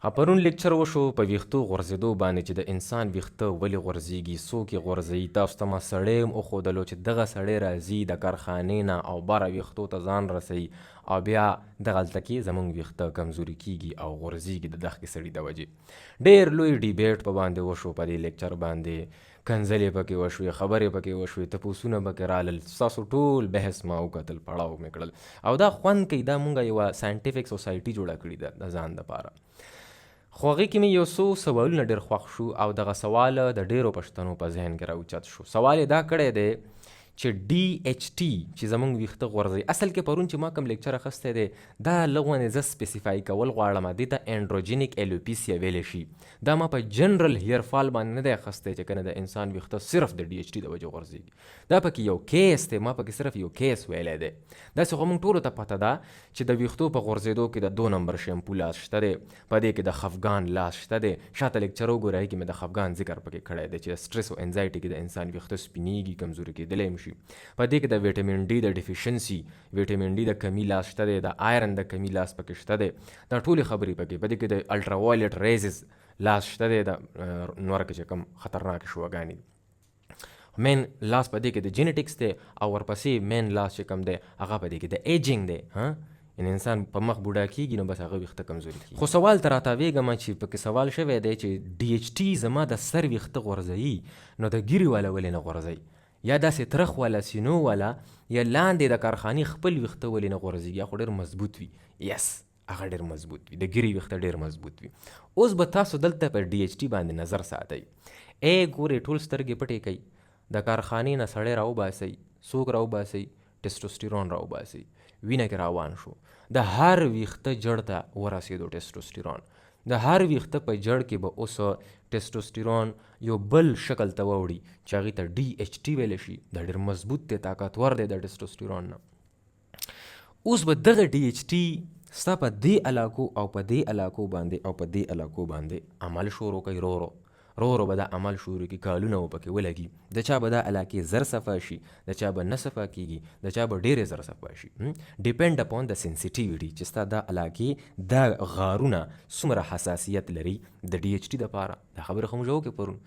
پرون لیکچر وشو په ویښتو غورځېدو باندې چې د انسان ویښته ولې غورځېږي، څوک یې غورځوي. تاسو ته ما سړی هم وښودلو چې دغه سړی راځي د کارخانې نه او باره ویښتو ته ځان رسوي او بیا دغلته کې زموږ ویښته کمزوري کیږي او غورځېږي د دغه سړي د وجې. ډېر لوی ډیبیټ په باندې وشو په دې لیکچر باندې، کنځلې پکې وشوې، خبرې پکې وشوې، تپوسونه پکې رالل، ستاسو ټول بحث ما وکتل، پړاو مې کړل او دا خوند کوي. دا مونږ یوه ساینټیفیک سوسایټي جوړه کړې ده د ځان دپاره. خو هغې کې مې یو څو سوالونه ډېر خوښ شو او دغه سوال د ډېرو پښتنو په ذهن کې راوچت شو. سوال یې دا کړی دی چې DHT چې زموږ ویښته غورځوي، اصل کې پرون چې ما کوم لیکچر اخیستی دی دا لږ ونې زه سپیسیفای کول غواړم. دې ته انډروجینیک الوپیسیا ویلی شي. دا ما په جنرل هیرفال باندې نه دی اخیستی چې کنه د انسان ویښته صرف د DHT د وجې غورځېږي. دا پکې یو کیس دی، ما پکې صرف یو کیس ویلی دی. داسې خو موږ ټولو ته پته ده چې د ویښتو په غورځېدو کې د 2 نمبر شیمپو لاس شته دی، په دې کې د خفګان لاس شته دی. شاته لیکچر وګورئ کې مې د خفګان ذکر پکې کړی دی چې سټرس او انزایټي کې د انسان ویښته سپینېږي، کمزوري کېدلی هم شي. په دې کې د ویټامین ډي د ډیفیشنسي، ویټامین ډي د کمی لاس شته دی، د آیرن د کمی لاس پکې شته دی. دا ټولې خبرې پکې. په دې کې د الټرا وایلټ ریزز لاس شته دی، د نور کې چې کوم خطرناک شوګانې دي. مین لاس په دې کې د جینیټکس دی او ورپسې مین لاس چې کوم دی هغه په دې کې د ایجنګ دی. یعنی انسان په مخ بوډا کېږي نو بس هغه ویښته کمزوري کېږي. خو سوال ته راتاویږم چې پکې سوال شوی دی چې DHT زما د سر ویښته غورځوي نو د ګیرې والا ولې نه غورځوي، یا داسې ترخ والا، سینو والا، یا لاندې د کارخانې خپل ویښته ولې نه غورځېږي؟ خو ډېر مضبوط وي. یس، هغه ډېر مضبوط وي، د ګیرې ویښته ډېر مضبوط وي. اوس به تاسو دلته پر DHT باندې نظر ساتئ. ګورې ټول سترګې پټې کوي، د کارخانې نه سړی راوباسئ. څوک راوباسئ؟ ټیسټوسټیرون راوباسئ. وینه کې روان شو، د هر ویښته جړ ته ورسېدو ټیسټوسټیرون. د هر ویښته په جړ کې به اوس ټیسټوسټیرون یو بل شکل ته ووړي چې هغې ته DHT ویلی شي. دا ډېر مضبوط دی، طاقتور دی د ټیسټوسټیرون نه. اوس به دغه DHT ستا په دې علاقو او په دې علاقو باندې او په دې علاقو باندې عمل شروع کوي. رو رو به دا عمل شروع کی، کالونه و پکې ولګي. د چا به دا علاقې زر صفا شي، د چا به نه صفا کېږي، د چا به ډېرې زر صفا شي. ډیپینډ اپون د سینسیټیویټي چې ستا دا علاقې دا غارونه څومره حساسیت لري د DHT دپاره. دا خبرې خو موږ وکړې پرون.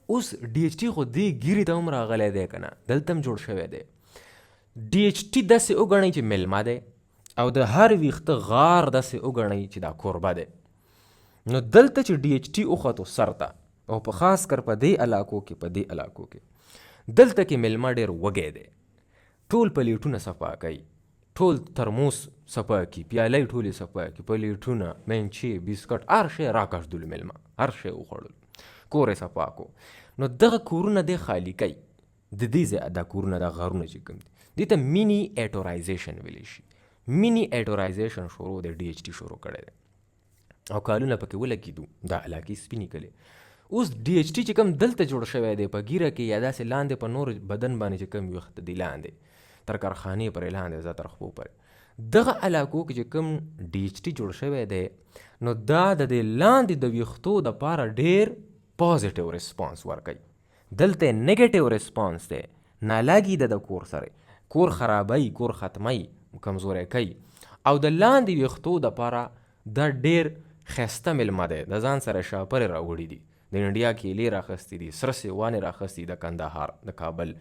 اوس DHT خو دې ګیرې ته هم راغلی دی که نه، دلته هم جوړ شوی دی. DHT داسې وګڼئ چې میلمه دی او د هر ویښته غار داسې وګڼئ چې دا کوربه دی. نو دلته چې DHT وخوتو سر ته او په خاص کر په دې علاقو کې دلته کې میلمه ډېر وږی دی. ټول پلیټونه صفا کوي، ټول ترموس صفا کوي، پیالۍ ټولې صفا کوي، پلیټونه، منچې، بسکټ، هر شی راکاږدلو میلمه، هر شی وخوړلو، کور یې صفا کو. نو دغه کورونه دی خالي کوي. د دې ځای دا کورونه، دا غارونه چې کوم دي دې ته مینی ایټورایزیشن ویلی شي. مینی ایټورایزیشن شروع د DHT شروع کړی دی او کالونه پکې ولګېدو، دا علاقې سپینې کړې. اوس DHT چې کوم دلته جوړ شوی دی په ګیره کې یا داسې لاندې په نور بدن باندې چې کوم ویښته دی لاندې تر کارخانې پورې لاندې زه تر خپو پورې دغه علاقو کې چې کوم DHT جوړ شوی دی نو دا د دې لاندې د ویښتو دپاره ډېر پازیټیو ریسپانس ورکوي. دلته نیګیټیو ریسپانس دی، نالاګي د کور سره، کور خرابوي، کور ختموي، کمزوری کوي. او د لاندې ویښتو دپاره دا ډېر ښایسته میلمه دی. د ځان سره شاپرې راوړي دي، د انډیا کیلې راخستی دي، سره سیوانې راخستی، د کندهار د کابل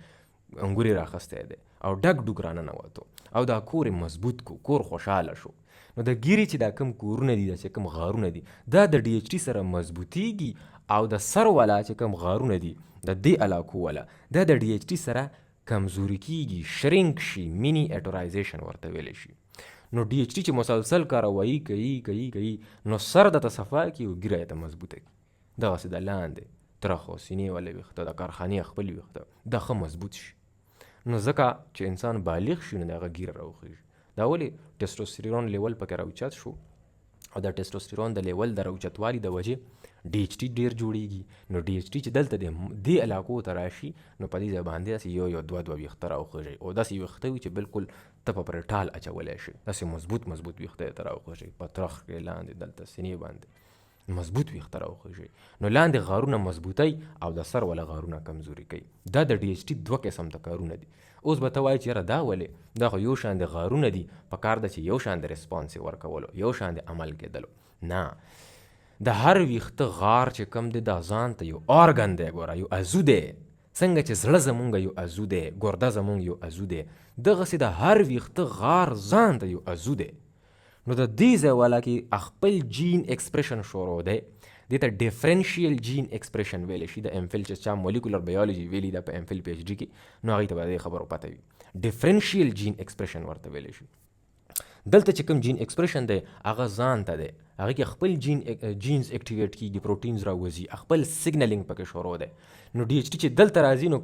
انګورې راخستی دی او ډک ډوک راننوتو او دا کور مضبوط کو، کور خوشحاله شو. نو د ګیرې چې دا کوم کورونه دي، دا چې کوم غارونه دي، دا د DHT سره مضبوطیږي او د سر والا چې کوم غارونه دي د دې علاقو والا دا د DHT سره کمزوري کیږي، شرینک شي، مینی ایټورایزیشن ورته ویلی شي. نو DHT چې مسلسل کاروایی کوي نو سر د ته صفا کي او ګیره یې ته مضبوطه کي. دغسې د لاندې ترخ او سینې والا ویښته، د کارخانې خپل ویښته دا ښه مضبوط شي. نو ځکه چې انسان بالغ شي نو د هغه ګیره راوخیږي. دا ولې ټیسټوسټیرون لیول پکې راوچت شو او د ټیسټوسټیرون د لیول د راوچتوالي د وجې DHT ډېر جوړیږي. نو DHT چې دلته دې علاقو ته راشي نو په دې ځای باندې داسې یو دوه ویښته راوخیږي او داسې ویښته وي چې بالکل ته په پرې ټال اچولی شي. داسې مضبوط ویښته یې ته راوخیږي، په ترخ کې لاندې دلته سینې باندې مضبوط ویښته راوخیږي. نو لاندې غارونه مضبوطی او د سر والا غارونه کمزوري کوي. دا د DHT 2 قسم ته کارونه دي. اوس به ته وایي چې یاره دا ولې؟ دا خو یو شان د غارونه دي، په کار ده چې یو شان د ریسپانس یې ورکولو، یو شان د عمل کېدلو. نه، د هر ویښته غار چې کم دی دا ځان ته یو ارګن دی، ګوره یو عضو دی، څنګه چې زړه زمونږ یو عضو دی، ګرده زمونږ یو عضو دی، دغسې د هر ویښته غار ځان ته یو عضو دی. نو د دې ځای والا کې خپل جین ایکسپریشن شروع دی، دې ته ډیفرنشیل جین ایکسپریشن ویلی شي. د امفل چې چا مولیکولر بایولوژي ویلي ده په امفل پی ایچ ډي کې، نو هغوی ته به د دې خبرو پته وي. ډیفرنشیل جین ایکسپریشن ورته ویلی شي. دلته چې کوم جین ایکسپریشن دی هغه ځان ته دی، هغه کې خپل جینز اکټیویټ کیږي، پروټینز راوځي، خپل سیګنلینګ پکې شروع دی. نو ډي ایچ ټي چې دلته راځي نو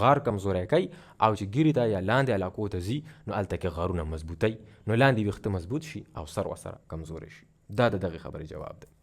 غار کمزوری کوي، او چې ګیرې ته یا لاندې علاقو ته ځي نو هلته کې غارونه مضبوطوي، نو لاندې ویښته مضبوط شي او سر ورسره کمزوری شي. دا د دغې خبرې جواب دی.